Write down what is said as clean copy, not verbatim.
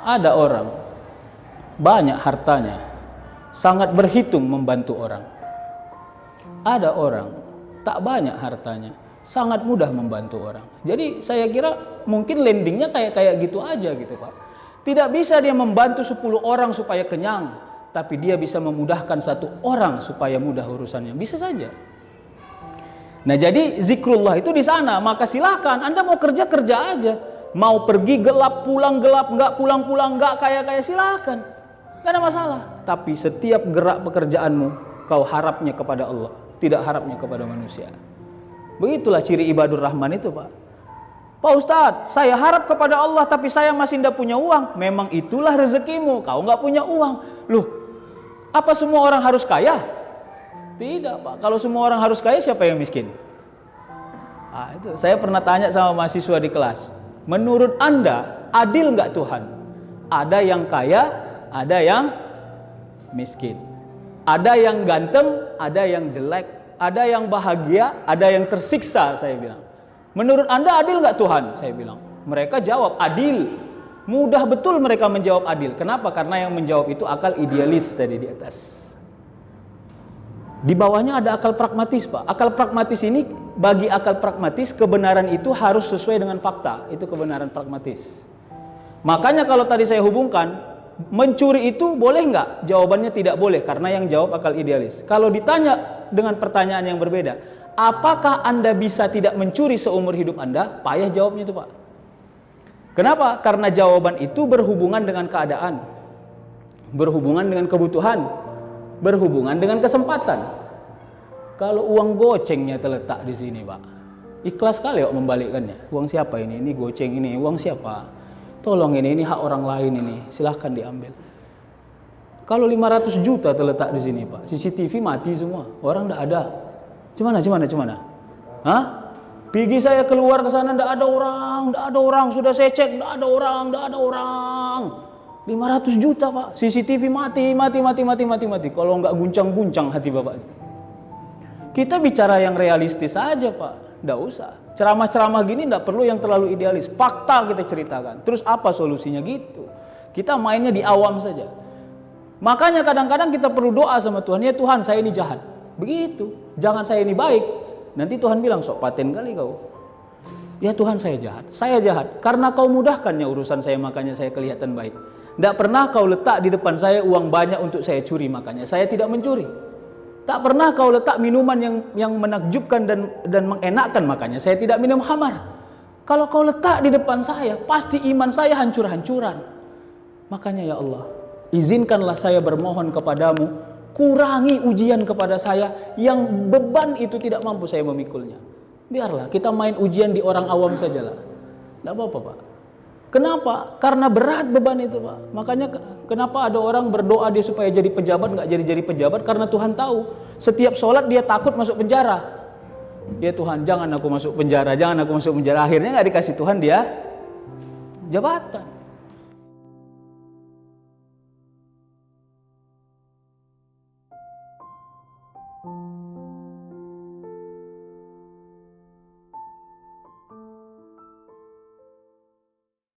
Ada orang banyak hartanya, sangat berhitung membantu orang. Ada orang tak banyak hartanya, sangat mudah membantu orang. Jadi saya kira mungkin landingnya kayak gitu aja gitu Pak. Tidak bisa dia membantu 10 orang supaya kenyang, tapi dia bisa memudahkan 1 orang supaya mudah urusannya. Bisa saja. Nah jadi zikrullah itu di sana. Maka silakan Anda mau kerja aja. Mau pergi gelap, nggak pulang nggak kaya silakan. Nggak ada masalah. Tapi setiap gerak pekerjaanmu kau harapnya kepada Allah, tidak harapnya kepada manusia. Begitulah ciri ibadur rahman itu Pak. Pak Ustadz, saya harap kepada Allah tapi saya masih tidak punya uang. Memang itulah rezekimu, kau nggak punya uang. Loh, apa semua orang harus kaya? Tidak Pak, kalau semua orang harus kaya siapa yang miskin? Itu saya pernah tanya sama mahasiswa di kelas. Menurut Anda, adil nggak Tuhan? Ada yang kaya, ada yang miskin. Ada yang ganteng, ada yang jelek. Ada yang bahagia, ada yang tersiksa, saya bilang. Menurut Anda adil nggak Tuhan? Saya bilang. Mereka jawab adil. Mudah betul mereka menjawab adil. Kenapa? Karena yang menjawab itu akal idealis tadi di atas. Di bawahnya ada akal pragmatis Pak. Akal pragmatis ini, bagi akal pragmatis kebenaran itu harus sesuai dengan fakta. Itu kebenaran pragmatis. Makanya kalau tadi saya hubungkan, mencuri itu boleh nggak? Jawabannya tidak boleh karena yang jawab akal idealis. Kalau ditanya dengan pertanyaan yang berbeda, apakah Anda bisa tidak mencuri seumur hidup Anda? Payah jawabnya itu Pak. Kenapa? Karena jawaban itu berhubungan dengan keadaan, berhubungan dengan kebutuhan, berhubungan dengan kesempatan. Kalau uang gocengnya terletak di sini Pak, ikhlas sekali Pak membalikkannya. Uang siapa ini? Ini goceng ini, uang siapa? Tolong ini hak orang lain ini, silahkan diambil. Kalau 500 juta terletak di sini Pak, CCTV mati semua, orang tidak ada. Cumana? Hah? Pergi saya keluar ke sana, tidak ada orang, sudah saya cek, tidak ada orang. 500 juta Pak, CCTV mati. Kalau nggak guncang-guncang hati Bapak. Kita bicara yang realistis saja Pak, tidak usah. Ceramah-ceramah gini tidak perlu yang terlalu idealis. Fakta kita ceritakan. Terus apa solusinya gitu? Kita mainnya di awam saja. Makanya kadang-kadang kita perlu doa sama Tuhan. Ya Tuhan, saya ini jahat. Begitu. Jangan saya ini baik. Nanti Tuhan bilang, sok paten kali kau. Ya Tuhan, saya jahat. Saya jahat. Karena kau mudahkannya urusan saya, makanya saya kelihatan baik. Tidak pernah kau letak di depan saya uang banyak untuk saya curi, makanya saya tidak mencuri. Tak pernah kau letak minuman yang menakjubkan dan mengenakkan, makanya saya tidak minum khamar. Kalau kau letak di depan saya, pasti iman saya hancur-hancuran. Makanya ya Allah, izinkanlah saya bermohon kepadamu, kurangi ujian kepada saya yang beban itu tidak mampu saya memikulnya. Biarlah kita main ujian di orang awam sajalah. Tidak apa-apa Pak. Kenapa? Karena berat beban itu Pak. Makanya kenapa ada orang berdoa dia supaya jadi pejabat, nggak jadi pejabat? Karena Tuhan tahu setiap sholat dia takut masuk penjara. Ya Tuhan, jangan aku masuk penjara, Akhirnya nggak dikasih Tuhan dia jabatan.